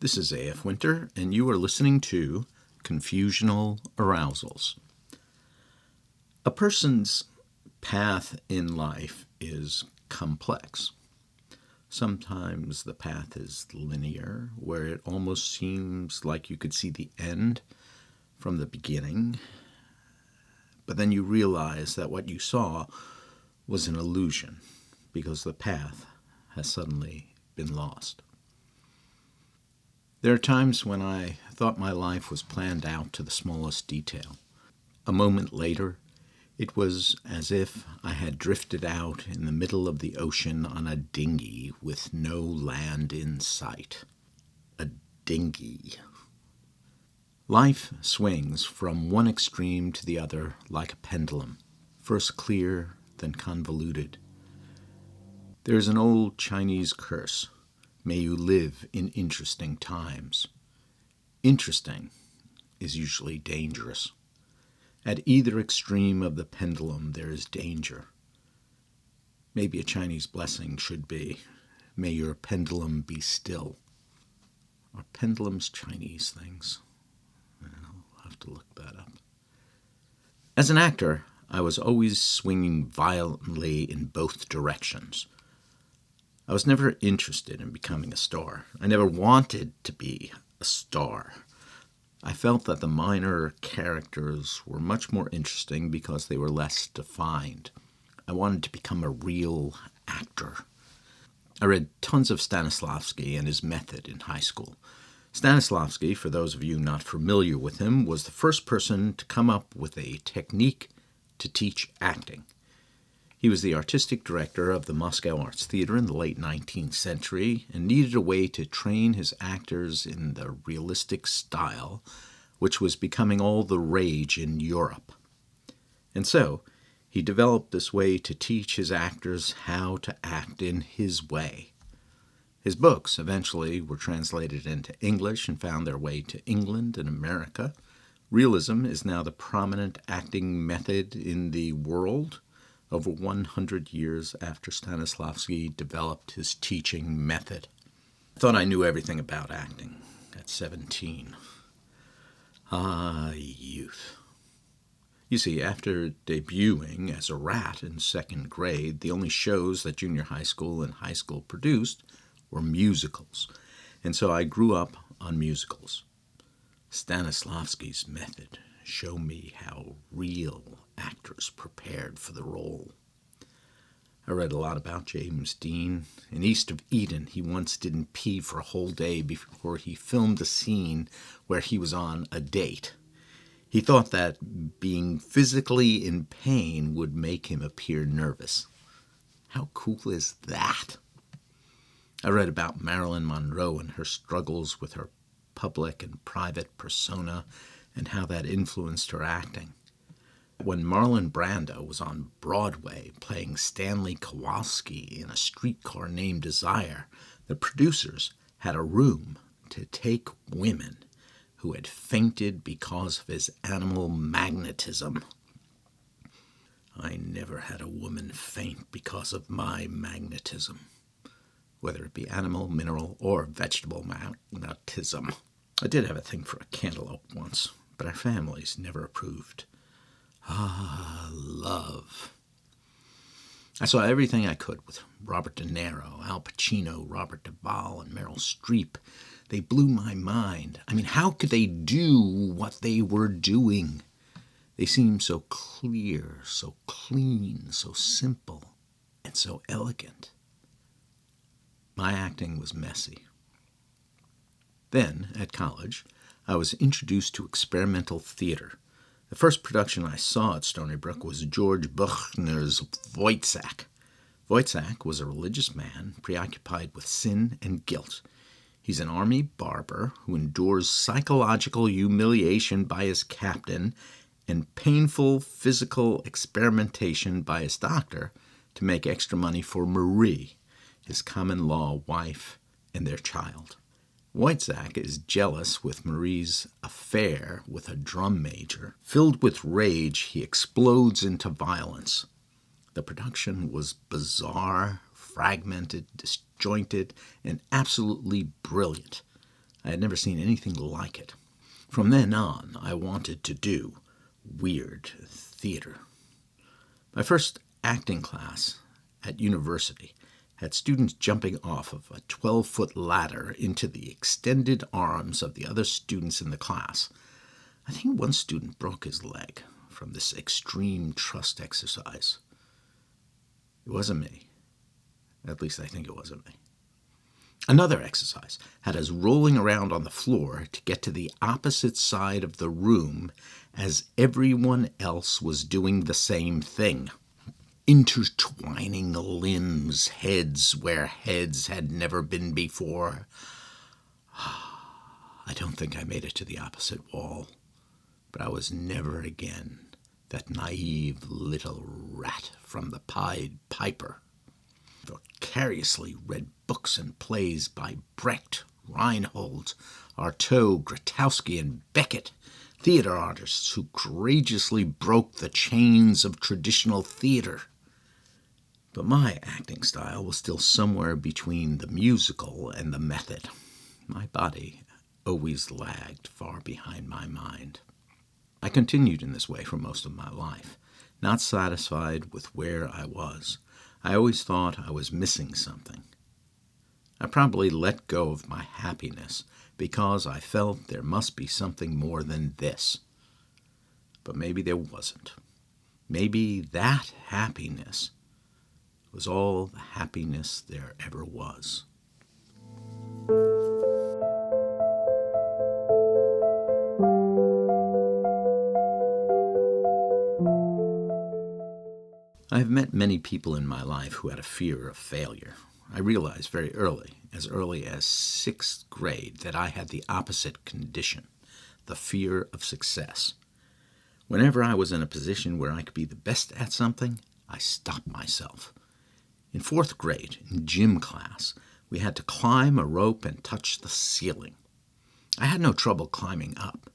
This is A.F. Winter, and you are listening to Confusional Arousals. A person's path in life is complex. Sometimes the path is linear, where it almost seems like you could see the end from the beginning, but then you realize that what you saw was an illusion because the path has suddenly been lost. There are times when I thought my life was planned out to the smallest detail. A moment later, it was as if I had drifted out in the middle of the ocean on a dinghy with no land in sight. A dinghy. Life swings from one extreme to the other like a pendulum, first clear, then convoluted. There's an old Chinese curse. May you live in interesting times. Interesting is usually dangerous. At either extreme of the pendulum, there is danger. Maybe a Chinese blessing should be, may your pendulum be still. Are pendulums Chinese things? I'll have to look that up. As an actor, I was always swinging violently in both directions. I was never interested in becoming a star. I never wanted to be a star. I felt that the minor characters were much more interesting because they were less defined. I wanted to become a real actor. I read tons of Stanislavski and his method in high school. Stanislavski, for those of you not familiar with him, was the first person to come up with a technique to teach acting. He was the artistic director of the Moscow Arts Theater in the late 19th century and needed a way to train his actors in the realistic style, which was becoming all the rage in Europe. And so, he developed this way to teach his actors how to act in his way. His books eventually were translated into English and found their way to England and America. Realism is now the prominent acting method in the world, over 100 years after Stanislavski developed his teaching method. I thought I knew everything about acting at 17. Youth. You see, after debuting as a rat in second grade, the only shows that junior high school and high school produced were musicals, and so I grew up on musicals. Stanislavski's method showed me how real actors prepared for the role. I read a lot about James Dean. In East of Eden, he once didn't pee for a whole day before he filmed a scene where he was on a date. He thought that being physically in pain would make him appear nervous. How cool is that? I read about Marilyn Monroe and her struggles with her public and private persona and how that influenced her acting. When Marlon Brando was on Broadway playing Stanley Kowalski in A Streetcar Named Desire, the producers had a room to take women who had fainted because of his animal magnetism. I never had a woman faint because of my magnetism, whether it be animal, mineral, or vegetable magnetism. I did have a thing for a cantaloupe once, but our families never approved. Love. I saw everything I could with Robert De Niro, Al Pacino, Robert Duvall, and Meryl Streep. They blew my mind. I mean, how could they do what they were doing? They seemed so clear, so clean, so simple, and so elegant. My acting was messy. Then, at college, I was introduced to experimental theater. The first production I saw at Stony Brook was George Buchner's Wojciech. Wojciech was a religious man preoccupied with sin and guilt. He's an army barber who endures psychological humiliation by his captain and painful physical experimentation by his doctor to make extra money for Marie, his common-law wife, and their child. Wojciech is jealous with Marie's affair with a drum major. Filled with rage, he explodes into violence. The production was bizarre, fragmented, disjointed, and absolutely brilliant. I had never seen anything like it. From then on, I wanted to do weird theater. My first acting class at university had students jumping off of a 12-foot ladder into the extended arms of the other students in the class. I think one student broke his leg from this extreme trust exercise. It wasn't me. At least I think it wasn't me. Another exercise had us rolling around on the floor to get to the opposite side of the room as everyone else was doing the same thing. Intertwining limbs, heads where heads had never been before. I don't think I made it to the opposite wall, but I was never again that naive little rat from the Pied Piper. Vicariously read books and plays by Brecht, Reinhold, Artaud, Grotowski, and Beckett, theater artists who courageously broke the chains of traditional theater. But my acting style was still somewhere between the musical and the method. My body always lagged far behind my mind. I continued in this way for most of my life, not satisfied with where I was. I always thought I was missing something. I probably let go of my happiness because I felt there must be something more than this. But maybe there wasn't. Maybe that happiness was all the happiness there ever was. I have met many people in my life who had a fear of failure. I realized very early as 6th grade, that I had the opposite condition, the fear of success. Whenever I was in a position where I could be the best at something, I stopped myself. In 4th grade, in gym class, we had to climb a rope and touch the ceiling. I had no trouble climbing up,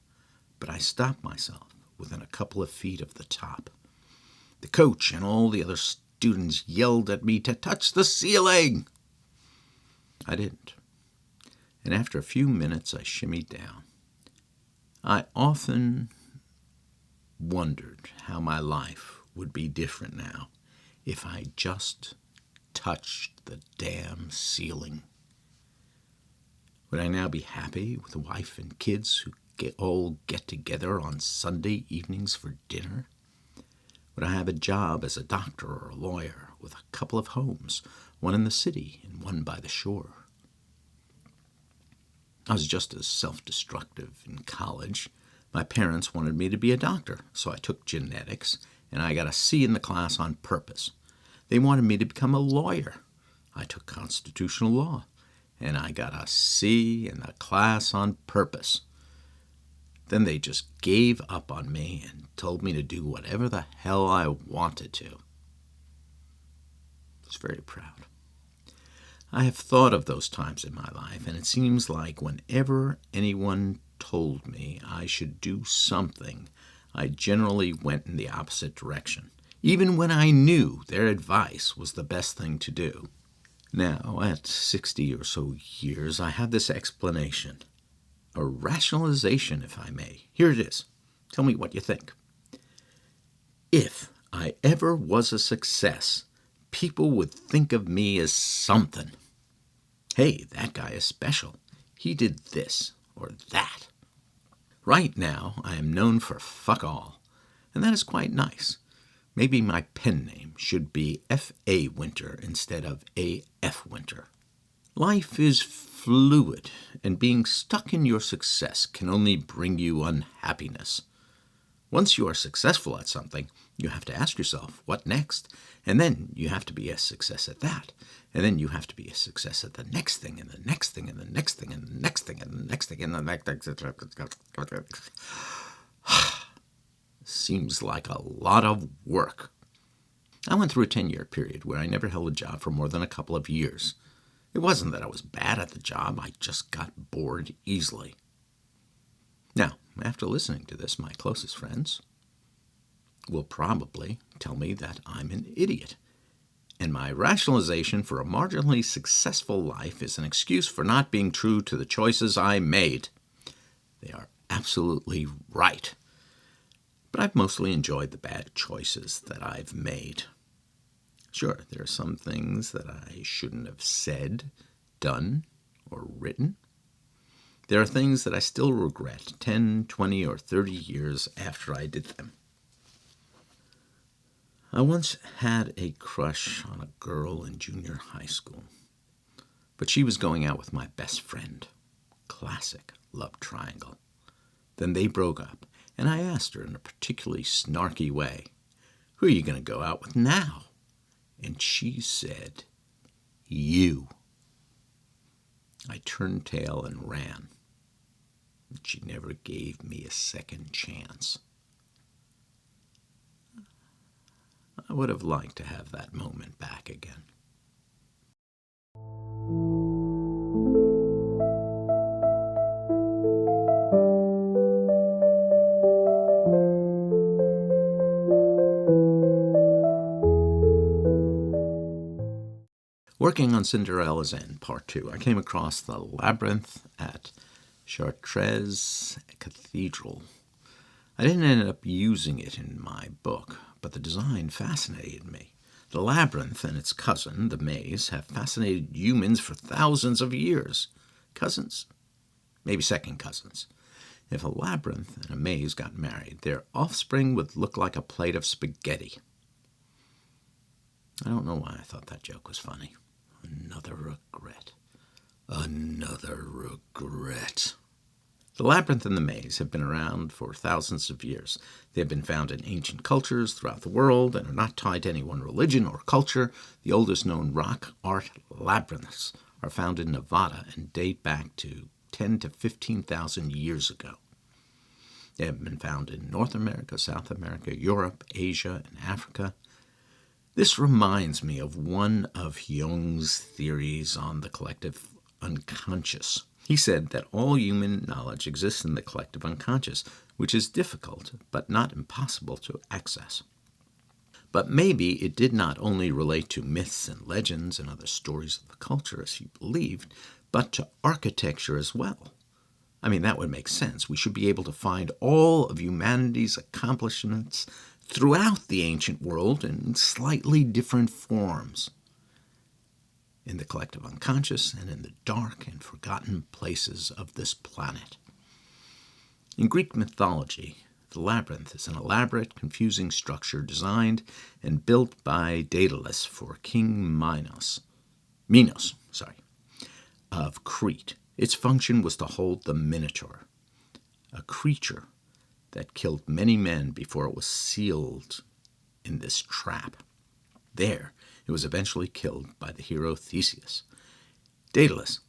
but I stopped myself within a couple of feet of the top. The coach and all the other students yelled at me to touch the ceiling. I didn't. And after a few minutes, I shimmied down. I often wondered how my life would be different now if I just touched the damn ceiling. Would I now be happy with a wife and kids who all get together on Sunday evenings for dinner? Would I have a job as a doctor or a lawyer with a couple of homes, one in the city and one by the shore? I was just as self-destructive in college. My parents wanted me to be a doctor, so I took genetics, and I got a C in the class on purpose. They wanted me to become a lawyer. I took constitutional law, and I got a C in the class on purpose. Then they just gave up on me and told me to do whatever the hell I wanted to. I was very proud. I have thought of those times in my life, and it seems like whenever anyone told me I should do something, I generally went in the opposite direction, even when I knew their advice was the best thing to do. Now, at 60 or so years, I have this explanation. A rationalization, if I may. Here it is. Tell me what you think. If I ever was a success, people would think of me as something. Hey, that guy is special. He did this or that. Right now, I am known for fuck all, and that is quite nice. Maybe my pen name should be F.A. Winter instead of A.F. Winter. Life is fluid, and being stuck in your success can only bring you unhappiness. Once you are successful at something, you have to ask yourself, what next? And then you have to be a success at that. And then you have to be a success at the next thing, and the next thing, and the next thing, and the next thing, and the next thing, and the next thing. Seems like a lot of work. I went through a 10-year period where I never held a job for more than a couple of years. It wasn't that I was bad at the job, I just got bored easily. Now, after listening to this, my closest friends will probably tell me that I'm an idiot. And my rationalization for a marginally successful life is an excuse for not being true to the choices I made. They are absolutely right. But I've mostly enjoyed the bad choices that I've made. Sure, there are some things that I shouldn't have said, done, or written. There are things that I still regret 10, 20, or 30 years after I did them. I once had a crush on a girl in junior high school, but she was going out with my best friend. Classic love triangle. Then they broke up, and I asked her in a particularly snarky way, "Who are you going to go out with now?" And she said, "You." I turned tail and ran. She never gave me a second chance. I would have liked to have that moment back again. Working on Cinderella's End, Part 2, I came across the Labyrinth at Chartres Cathedral. I didn't end up using it in my book, but the design fascinated me. The labyrinth and its cousin, the maze, have fascinated humans for thousands of years. Cousins? Maybe second cousins. If a labyrinth and a maze got married, their offspring would look like a plate of spaghetti. I don't know why I thought that joke was funny. Another regret. Another regret. The labyrinth and the maze have been around for thousands of years. They have been found in ancient cultures throughout the world and are not tied to any one religion or culture. The oldest known rock art labyrinths are found in Nevada and date back to 10 to 15,000 years ago. They have been found in North America, South America, Europe, Asia, and Africa. This reminds me of one of Jung's theories on the collective unconscious. He said that all human knowledge exists in the collective unconscious, which is difficult but not impossible to access. But maybe it did not only relate to myths and legends and other stories of the culture as he believed, but to architecture as well. I mean, that would make sense. We should be able to find all of humanity's accomplishments throughout the ancient world in slightly different forms. In the collective unconscious and in the dark and forgotten places of this planet. In Greek mythology, the labyrinth is an elaborate, confusing structure designed and built by Daedalus for King Minos of Crete. Its function was to hold the Minotaur, a creature that killed many men before it was sealed in this trap. There, it was eventually killed by the hero Theseus. Daedalus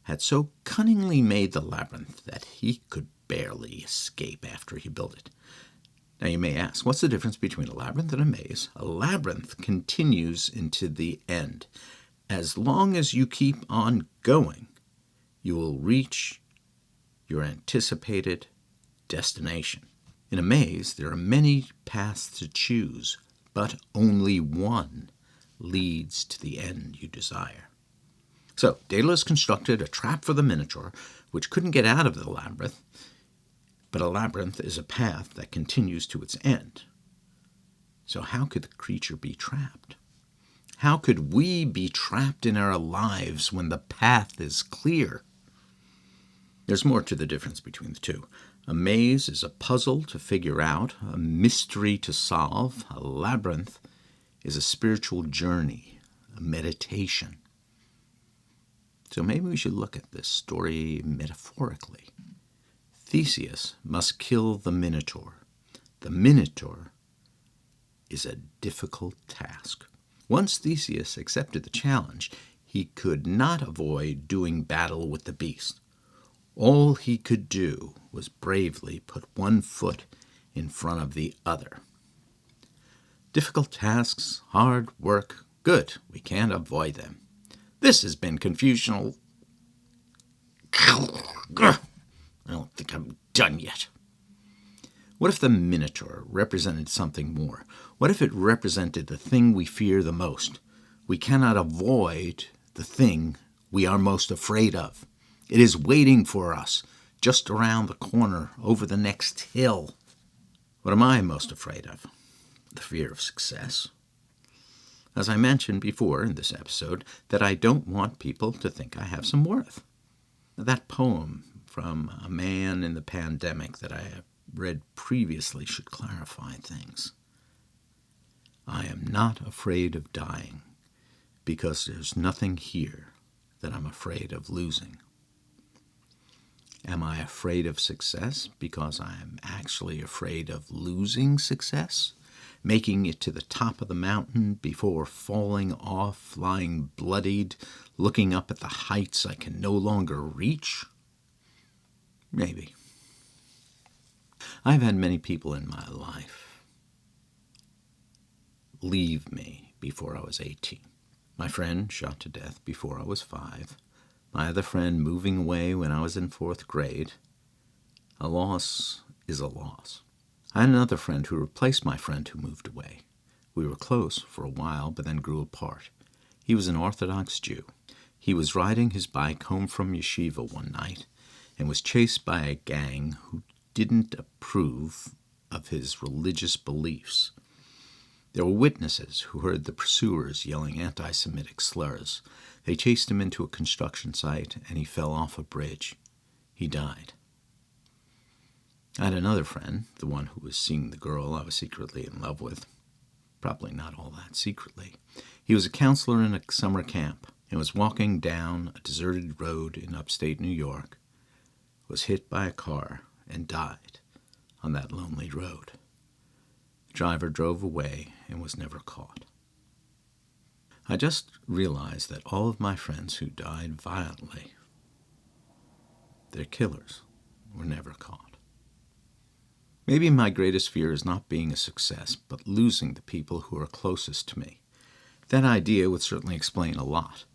had so cunningly made the labyrinth that he could barely escape after he built it. Now you may ask, what's the difference between a labyrinth and a maze? A labyrinth continues into the end. As long as you keep on going, you will reach your anticipated destination. In a maze, there are many paths to choose, but only one leads to the end you desire. So, Daedalus constructed a trap for the Minotaur, which couldn't get out of the labyrinth, but a labyrinth is a path that continues to its end. So how could the creature be trapped? How could we be trapped in our lives when the path is clear? There's more to the difference between the two. A maze is a puzzle to figure out, a mystery to solve. A labyrinth is a spiritual journey, a meditation. So maybe we should look at this story metaphorically. Theseus must kill the Minotaur. The Minotaur is a difficult task. Once Theseus accepted the challenge, he could not avoid doing battle with the beast. All he could do was bravely put one foot in front of the other. Difficult tasks, hard work, good, we can't avoid them. This has been Confusional. I don't think I'm done yet. What if the Minotaur represented something more? What if it represented the thing we fear the most? We cannot avoid the thing we are most afraid of. It is waiting for us just around the corner, over the next hill. What am I most afraid of? The fear of success. As I mentioned before in this episode, that I don't want people to think I have some worth. That poem from a man in the pandemic that I have read previously should clarify things. I am not afraid of dying because there's nothing here that I'm afraid of losing. Am I afraid of success because I am actually afraid of losing success? Making it to the top of the mountain before falling off, lying bloodied, looking up at the heights I can no longer reach? Maybe. I've had many people in my life leave me before I was 18. My friend shot to death before I was 5. My other friend moving away when I was in 4th grade. A loss is a loss. I had another friend who replaced my friend who moved away. We were close for a while, but then grew apart. He was an Orthodox Jew. He was riding his bike home from yeshiva one night and was chased by a gang who didn't approve of his religious beliefs. There were witnesses who heard the pursuers yelling anti-Semitic slurs. They chased him into a construction site, and he fell off a bridge. He died. I had another friend, the one who was seeing the girl I was secretly in love with. Probably not all that secretly. He was a counselor in a summer camp and was walking down a deserted road in upstate New York, was hit by a car, and died on that lonely road. The driver drove away and was never caught. I just realized that all of my friends who died violently, their killers, were never caught. Maybe my greatest fear is not being a success, but losing the people who are closest to me. That idea would certainly explain a lot.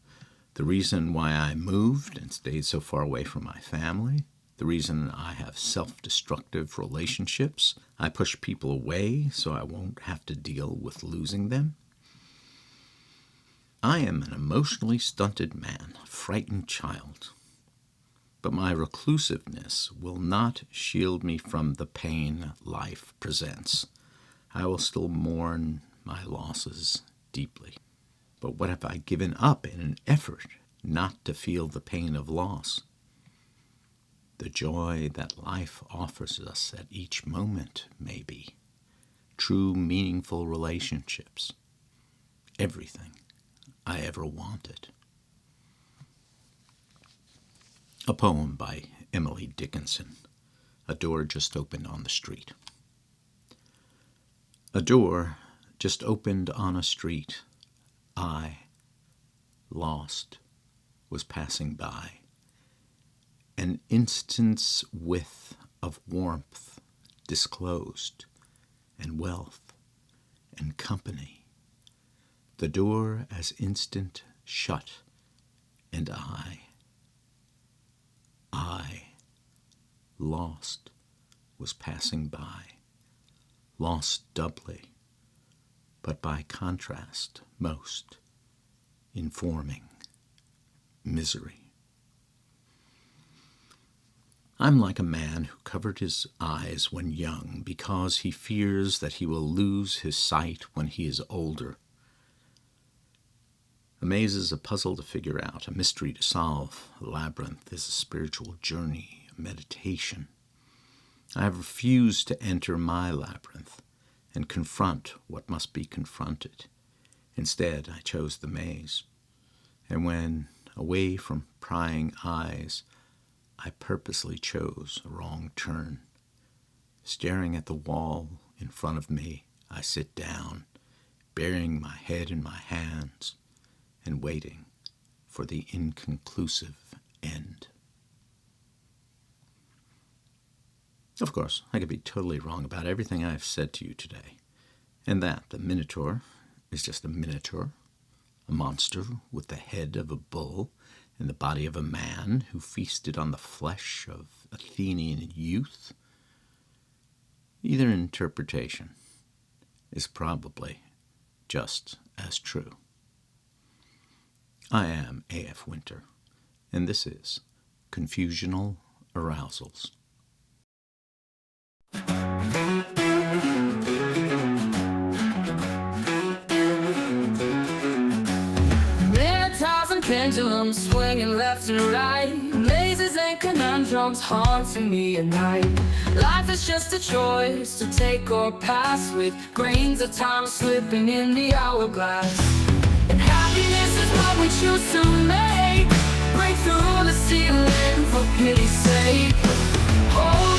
The reason why I moved and stayed so far away from my family, the reason I have self-destructive relationships. I push people away so I won't have to deal with losing them. I am an emotionally stunted man, a frightened child. But my reclusiveness will not shield me from the pain life presents. I will still mourn my losses deeply. But what have I given up in an effort not to feel the pain of loss? The joy that life offers us at each moment, maybe. True, meaningful relationships. Everything I ever wanted. A poem by Emily Dickinson. A door just opened on the street. A door just opened on a street. I, lost, was passing by. An instant's width of warmth disclosed, and wealth, and company. The door as instant shut, and I, lost, was passing by, lost doubly, but by contrast most, informing misery. I'm like a man who covered his eyes when young because he fears that he will lose his sight when he is older. A maze is a puzzle to figure out, a mystery to solve. A labyrinth is a spiritual journey, a meditation. I have refused to enter my labyrinth and confront what must be confronted. Instead, I chose the maze. And when, away from prying eyes, I purposely chose a wrong turn. Staring at the wall in front of me, I sit down, burying my head in my hands and waiting for the inconclusive end. Of course, I could be totally wrong about everything I've said to you today, and that the Minotaur is just a minotaur, a monster with the head of a bull and the body of a man who feasted on the flesh of Athenian youth. Either interpretation is probably just as true. I am A.F. Winter, and this is Confusional Arousals. Minotaurs and pendulums swinging left and right, mazes and conundrums haunting me at night. Life is just a choice to take or pass, with grains of time slipping in the hourglass. And happiness is what we choose to make. Break through the ceiling for pity's sake. Oh,